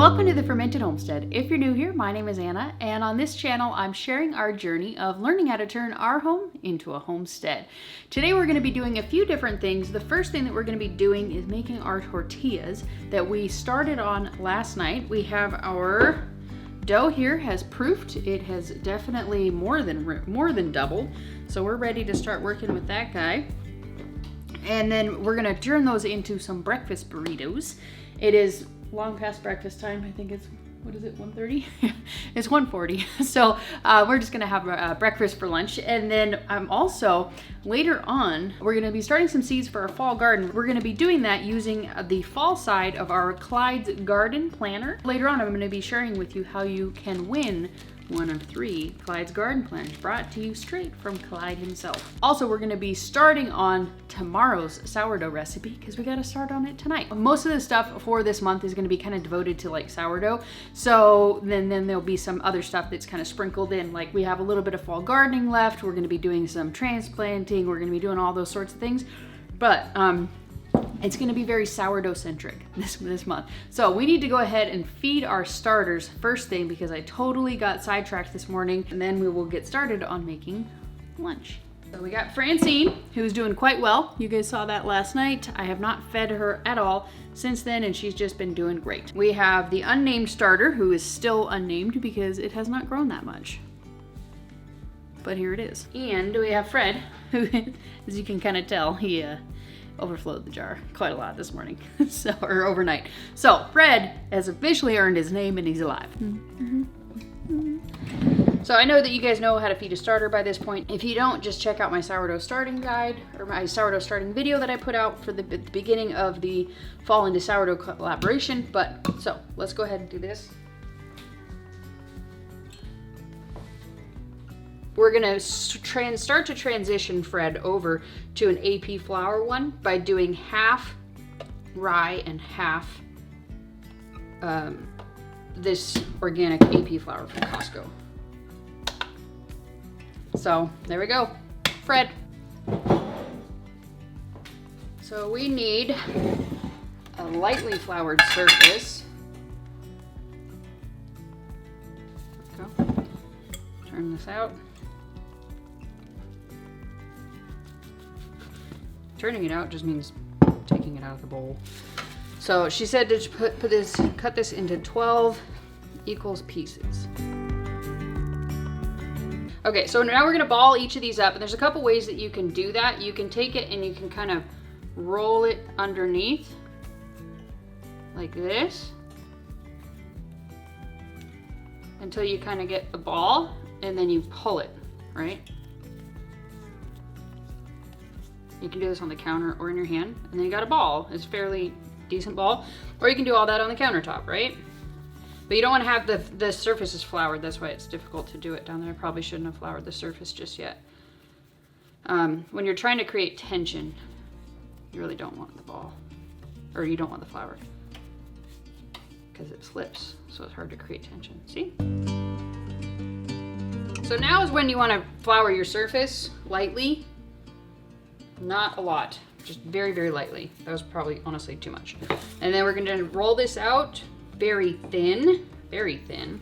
Welcome to the Fermented Homestead. If you're new here, my name is Anna, and on this channel I'm sharing our journey of learning how to turn our home into a homestead. Today we're going to be doing a few different things. The first thing that we're going to be doing is making our tortillas that we started on last night. We have our dough here has proofed. It has definitely more than doubled, so we're ready to start working with that guy. And then we're going to turn those into some breakfast burritos. It is long past breakfast time. I think it's, what is it, 1:30? It's 1:40. So we're just gonna have breakfast for lunch. And then also later on, we're gonna be starting some seeds for our fall garden. We're gonna be doing that using the fall side of our Clyde's garden planner. Later on, I'm gonna be sharing with you how you can win one of 3 Clyde's garden planners brought to you straight from Clyde himself. Also, we're gonna be starting on tomorrow's sourdough recipe because we gotta start on it tonight. Most of the stuff for this month is gonna be kind of devoted to like sourdough. So then there'll be some other stuff that's kind of sprinkled in. Like we have a little bit of fall gardening left. We're gonna be doing some transplanting. We're gonna be doing all those sorts of things. But it's gonna be very sourdough centric this month. So we need to go ahead and feed our starters first thing because I totally got sidetracked this morning, and then we will get started on making lunch. So we got Francine, who's doing quite well. You guys saw that last night. I have not fed her at all since then, and she's just been doing great. We have the unnamed starter, who is still unnamed because it has not grown that much. But here it is. And we have Fred, who, as you can kind of tell, he overflowed the jar quite a lot this morning, or overnight. So Fred has officially earned his name and he's alive. So I know that you guys know how to feed a starter by this point. If you don't, just check out my sourdough starting guide or my sourdough starting video that I put out for the beginning of the fall into sourdough collaboration. But so let's go ahead and do this. We're gonna start to transition Fred over to an AP flour one by doing half rye and half this organic AP flour from Costco. So there we go, Fred. So we need a lightly floured surface. Go. Turn this out. Turning it out just means taking it out of the bowl. So she said to cut this into 12 equal pieces. Okay, so now we're gonna ball each of these up, and there's a couple ways that you can do that. You can take it and you can kind of roll it underneath like this until you kind of get the ball, and then you pull it, right? You can do this on the counter or in your hand, and then you got a ball. It's a fairly decent ball. Or you can do all that on the countertop, right? But you don't want to have the surfaces floured. That's why it's difficult to do it down there. I probably shouldn't have floured the surface just yet. When you're trying to create tension, you really don't want the ball, or you don't want the flour, because it slips, so it's hard to create tension. See? So now is when you want to flour your surface lightly. Not a lot, just very, very lightly. That was probably honestly too much. And then we're gonna roll this out very thin, very thin.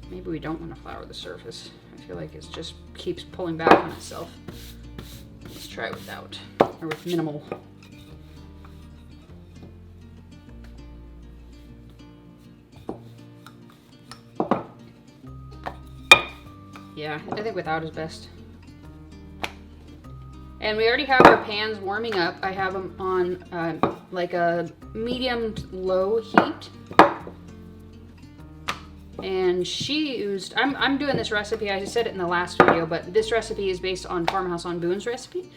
Maybe we don't want to flour the surface. I feel like it just keeps pulling back on itself. Let's try without, or with minimal. Yeah, I think without is best. And we already have our pans warming up. I have them on like a medium to low heat. And she used, I'm doing this recipe, I said it in the last video, but this recipe is based on Farmhouse on Boone's recipe.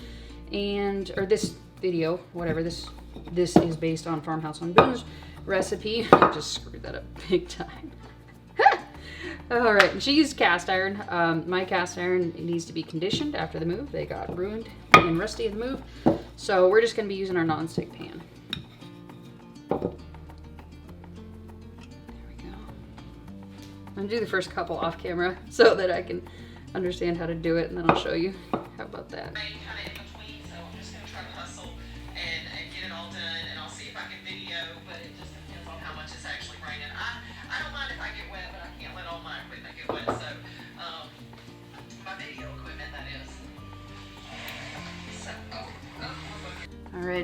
Or this video, whatever, this is based on Farmhouse on Boone's recipe. I just screwed that up big time. All right, and she used cast iron. My cast iron needs to be conditioned after the move. They got ruined and rusty in the move. So we're just gonna be using our nonstick pan. There we go. I'm gonna do the first couple off camera so that I can understand how to do it, and then I'll show you. How about that? Kind of in between, so I'm just gonna try to hustle and get it all done, and I'll see if I can video, but it just depends on how much is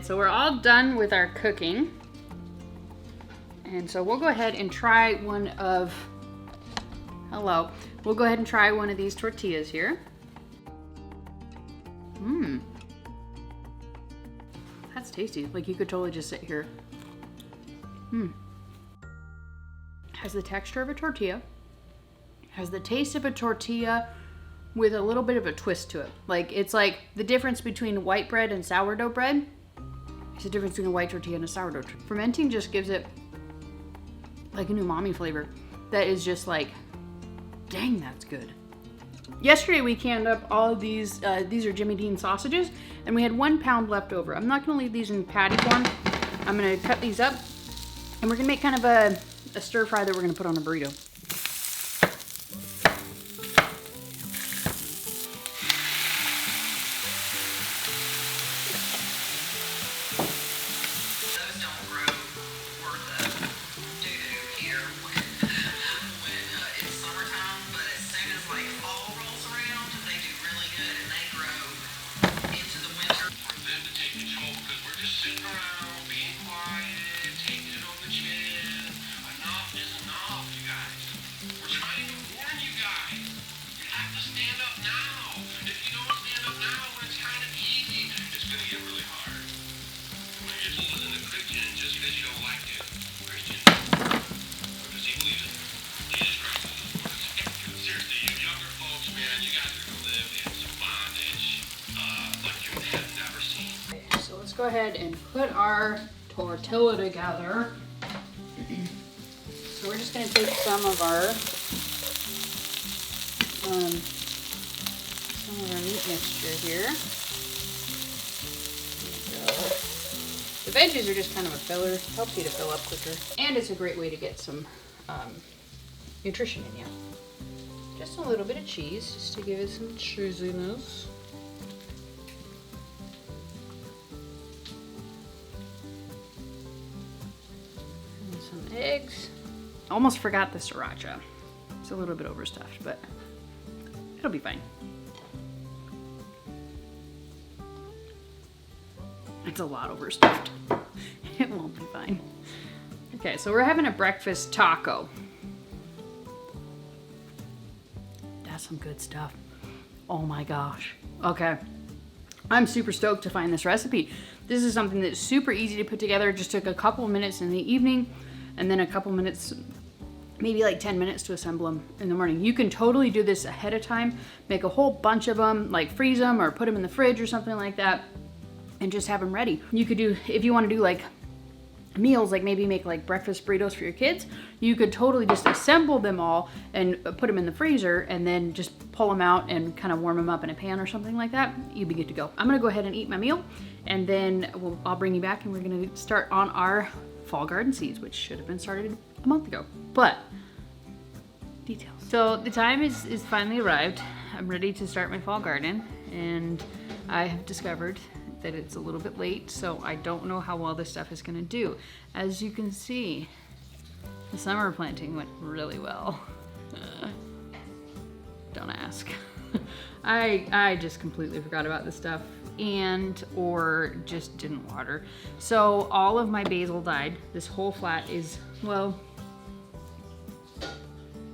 right, so we're all done with our cooking. And so we'll go ahead and try one of, we'll go ahead and try one of these tortillas here. That's tasty. Like you could totally just sit here. Has the texture of a tortilla. Has the taste of a tortilla with a little bit of a twist to it. Like it's like the difference between white bread and sourdough bread. It's the difference between a white tortilla and a sourdough. Fermenting just gives it like an umami flavor that is just like, dang, that's good. Yesterday we canned up all of these are Jimmy Dean sausages, and we had 1 pound left over. I'm not gonna leave these in patty form. I'm gonna cut these up, and we're gonna make kind of a stir fry that we're gonna put on a burrito. Go ahead and put our tortilla together. So we're just going to take some of our meat mixture here. The veggies are just kind of a filler. Helps you to fill up quicker, and it's a great way to get some nutrition in you. Just a little bit of cheese, just to give it some cheesiness. Eggs. Almost forgot the sriracha. It's a little bit overstuffed, but it'll be fine. It's a lot overstuffed. It won't be fine. Okay, so we're having a breakfast taco. That's some good stuff. Oh my gosh. Okay. I'm super stoked to find this recipe. This is something that's super easy to put together. It just took a couple of minutes in the evening, and then a couple minutes, maybe like 10 minutes to assemble them in the morning. You can totally do this ahead of time, make a whole bunch of them, like freeze them or put them in the fridge or something like that, and just have them ready. You could do, if you want to do like meals, like maybe make like breakfast burritos for your kids, you could totally just assemble them all and put them in the freezer and then just pull them out and kind of warm them up in a pan or something like that. You'd be good to go. I'm gonna go ahead and eat my meal, and then I'll bring you back and we're gonna start on our fall garden seeds, which should have been started a month ago, but details. So the time is finally arrived. I'm ready to start my fall garden, and I have discovered that it's a little bit late, so I don't know how well this stuff is gonna do. As you can see, the summer planting went really well. Don't ask. I just completely forgot about this stuff or just didn't water. So all of my basil died. This whole flat is, well,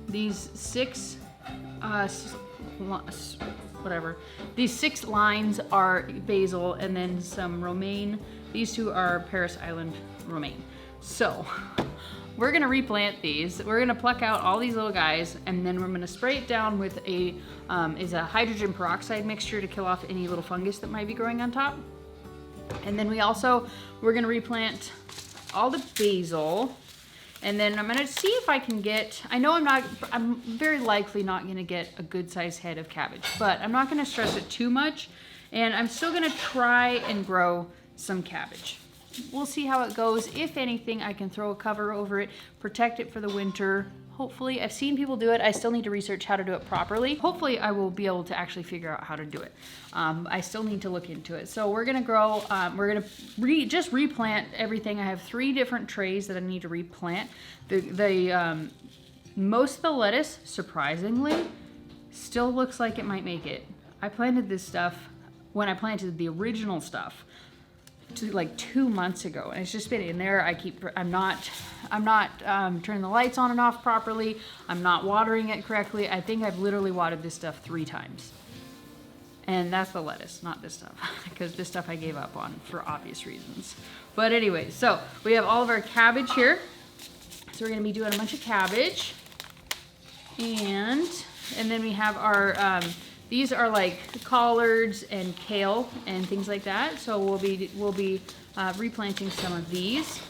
these six these 6 lines are basil, and then some romaine. These 2 are Paris Island romaine. So we're gonna replant these. We're gonna pluck out all these little guys, and then we're gonna spray it down with a hydrogen peroxide mixture to kill off any little fungus that might be growing on top. And then we're gonna replant all the basil. And then I'm gonna see if I can get, I'm very likely not gonna get a good sized head of cabbage, but I'm not gonna stress it too much. And I'm still gonna try and grow some cabbage. We'll see how it goes. If anything, I can throw a cover over it, protect it for the winter. Hopefully, I've seen people do it. I still need to research how to do it properly. Hopefully, I will be able to actually figure out how to do it. I still need to look into it. So we're gonna grow, just replant everything. I have 3 different trays that I need to replant. Most of the lettuce, surprisingly, still looks like it might make it. I planted this stuff when I planted the original stuff like 2 months ago, and it's just been in there. I'm not turning the lights on and off properly. I'm not watering it correctly. I think I've literally watered this stuff 3 times. And that's the lettuce, not this stuff, because this stuff I gave up on for obvious reasons. But anyway, so we have all of our cabbage here. So we're gonna be doing a bunch of cabbage. And then we have our, these are like collards and kale and things like that. So we'll be replanting some of these.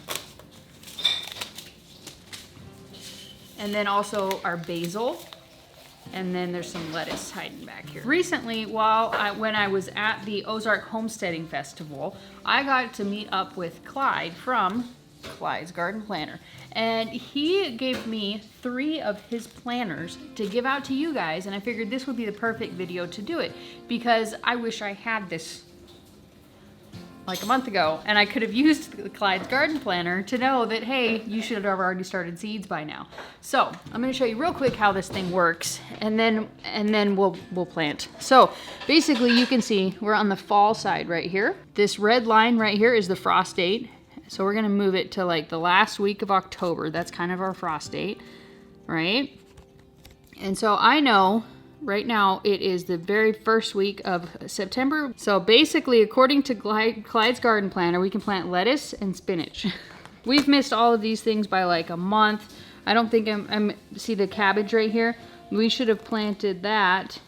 And then also our basil. And then there's some lettuce hiding back here. Recently, when I was at the Ozark Homesteading Festival, I got to meet up with Clyde from Clyde's Garden Planner. And he gave me 3 of his planners to give out to you guys, and I figured this would be the perfect video to do it, because I wish I had this like a month ago, and I could have used Clyde's Garden Planner to know that, hey, you should have already started seeds by now. So I'm going to show you real quick how this thing works, and then we'll plant. So basically, you can see we're on the fall side right here. This red line right here is the frost date. So we're going to move it to like the last week of October. That's kind of our frost date, right? And so I know right now it is the very first week of September. So basically, according to Clyde's Garden Planner, we can plant lettuce and spinach. We've missed all of these things by like a month. I don't think see the cabbage right here? We should have planted that,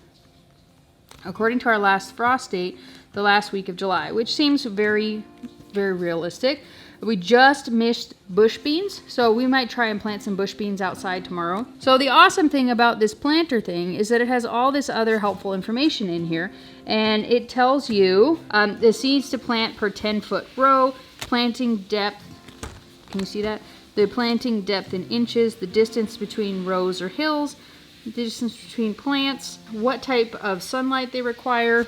according to our last frost date, the last week of July, which seems very, very realistic. We just missed bush beans, so we might try and plant some bush beans outside tomorrow. So the awesome thing about this planter thing is that it has all this other helpful information in here, and it tells you the seeds to plant per 10-foot row, planting depth, can you see that? The planting depth in inches, the distance between rows or hills, the distance between plants, what type of sunlight they require.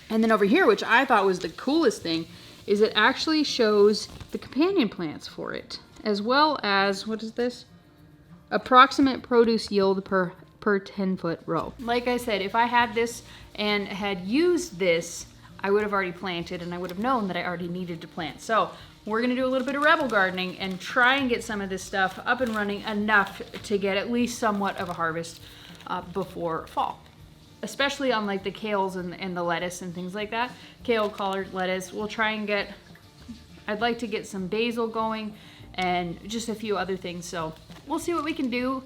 And then over here, which I thought was the coolest thing, is it actually shows the companion plants for it, as well as, what is this? Approximate produce yield per 10-foot row. Like I said, if I had this and had used this, I would have already planted, and I would have known that I already needed to plant. So we're gonna do a little bit of rebel gardening and try and get some of this stuff up and running enough to get at least somewhat of a harvest before fall. Especially on like the kales and the lettuce and things like that. Kale, collard, lettuce. We'll try and I'd like to get some basil going and just a few other things. So we'll see what we can do.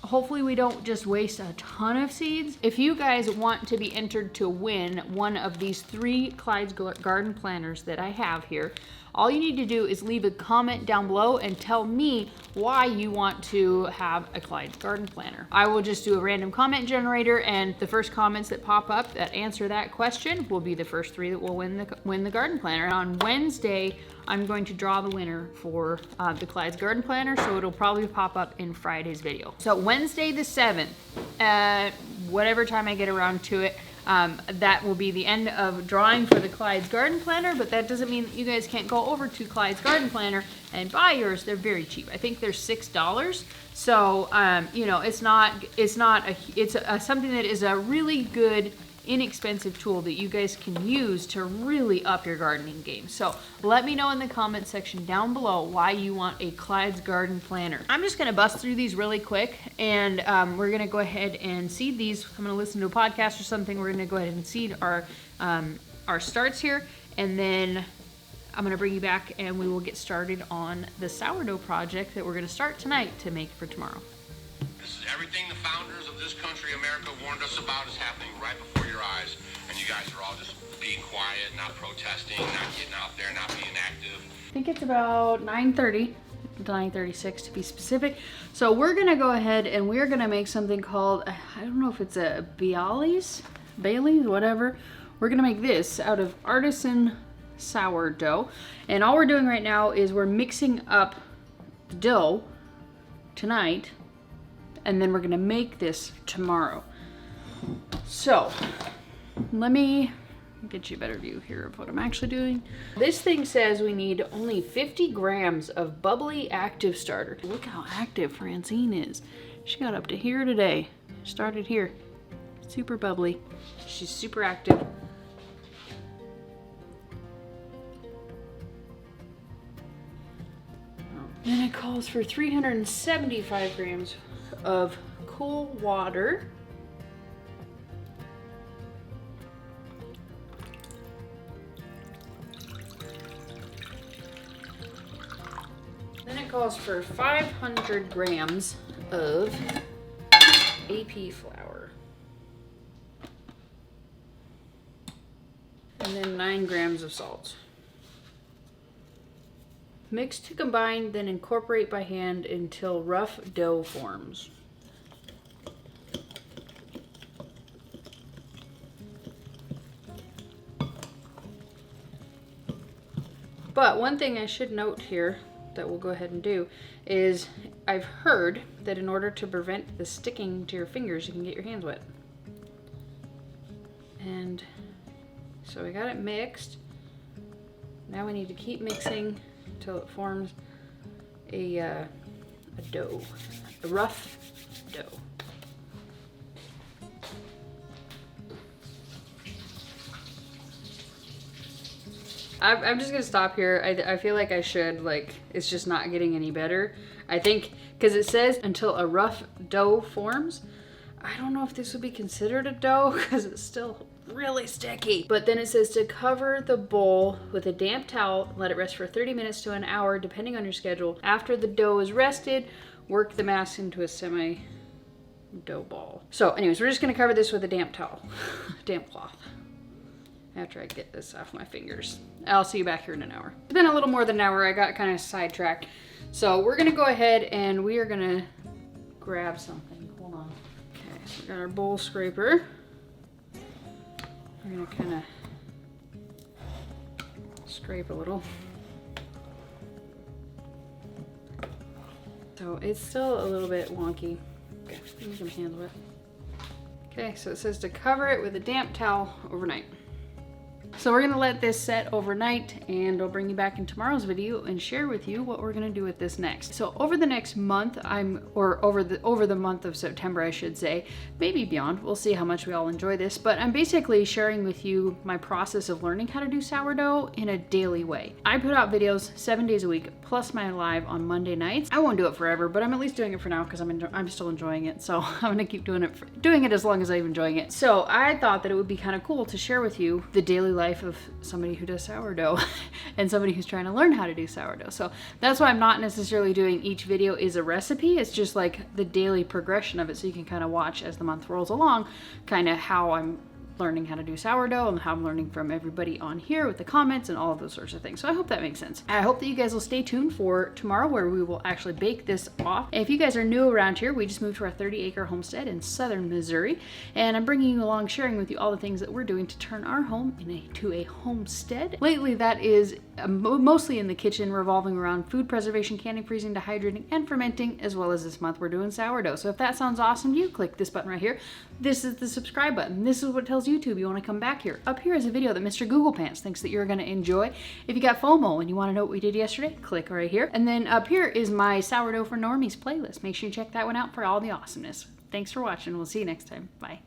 Hopefully we don't just waste a ton of seeds. If you guys want to be entered to win one of these 3 Clyde's Garden Planners that I have here, all you need to do is leave a comment down below and tell me why you want to have a Clyde's Garden Planner. I will just do a random comment generator, and the first comments that pop up that answer that question will be the first 3 that will win the garden planner. And on Wednesday, I'm going to draw the winner for the Clyde's Garden Planner, so it'll probably pop up in Friday's video. So Wednesday the 7th, whatever time I get around to it, that will be the end of drawing for the Clyde's Garden Planner, but that doesn't mean that you guys can't go over to Clyde's Garden Planner and buy yours. They're very cheap. I think they're $6. So, you know, it's something that is a really good, inexpensive tool that you guys can use to really up your gardening game. So let me know in the comment section down below why you want a Clyde's Garden Planner. I'm just going to bust through these really quick, and we're going to go ahead and seed these. I'm going to listen to a podcast or something. We're going to go ahead and seed our starts here, and then I'm going to bring you back and we will get started on the sourdough project that we're going to start tonight to make for tomorrow. This is everything the founders of this country, America, warned us about is happening right before your eyes. And you guys are all just being quiet, not protesting, not getting out there, not being active. I think it's about 9:30 to 9:36 to be specific. So we're going to go ahead and we're going to make something called, I don't know if it's a Bailey's, whatever. We're going to make this out of artisan sourdough. And all we're doing right now is we're mixing up the dough tonight, and then we're gonna make this tomorrow. So let me get you a better view here of what I'm actually doing. This thing says we need only 50 grams of bubbly active starter. Look how active Francine is. She got up to here today. Started here. Super bubbly. She's super active. Then it calls for 375 grams of cool water. Then it calls for 500 grams of AP flour. And then 9 grams of salt. Mix to combine, then incorporate by hand until rough dough forms. But one thing I should note here that we'll go ahead and do is I've heard that in order to prevent the sticking to your fingers, you can get your hands wet. And so we got it mixed. Now we need to keep mixing until it forms a dough, a rough dough. I'm just gonna stop here. I feel like I should, like, it's just not getting any better. I think, because it says until a rough dough forms. I don't know if this would be considered a dough because it's still really sticky. But then it says to cover the bowl with a damp towel, let it rest for 30 minutes to an hour, depending on your schedule. After the dough is rested, work the mass into a semi-dough ball. So anyways, we're just gonna cover this with a damp towel, damp cloth. After I get this off my fingers. I'll see you back here in an hour. It's been a little more than an hour. I got kind of sidetracked. So we're gonna go ahead and we are gonna grab something. Hold on. Okay, so we got our bowl scraper. We're gonna kind of scrape a little. So it's still a little bit wonky. Okay, make my hands wet. Okay, so it says to cover it with a damp towel overnight. So we're gonna let this set overnight, and I'll bring you back in tomorrow's video and share with you what we're gonna do with this next. So over the next month, over the month of September, I should say, maybe beyond, we'll see how much we all enjoy this, but I'm basically sharing with you my process of learning how to do sourdough in a daily way. I put out videos 7 days a week, plus my live on Monday nights. I won't do it forever, but I'm at least doing it for now because I'm still enjoying it. So I'm gonna keep doing it as long as I'm enjoying it. So I thought that it would be kind of cool to share with you the daily life of somebody who does sourdough and somebody who's trying to learn how to do sourdough. So that's why I'm not necessarily doing each video is a recipe. It's just like the daily progression of it, so you can kind of watch as the month rolls along kind of how I'm learning how to do sourdough and how I'm learning from everybody on here with the comments and all of those sorts of things. So I hope that makes sense. I hope that you guys will stay tuned for tomorrow where we will actually bake this off. If you guys are new around here, we just moved to our 30-acre homestead in southern Missouri, and I'm bringing you along, sharing with you all the things that we're doing to turn our home into a homestead. Lately, that is mostly in the kitchen, revolving around food preservation, canning, freezing, dehydrating, and fermenting, as well as this month we're doing sourdough. So if that sounds awesome to you, click this button right here. This is the subscribe button. This is what tells YouTube you want to come back here. Up here is a video that Mr. Google Pants thinks that you're going to enjoy. If you got FOMO and you want to know what we did yesterday, click right here. And then up here is my Sourdough for Normies playlist. Make sure you check that one out for all the awesomeness. Thanks for watching. We'll see you next time. Bye.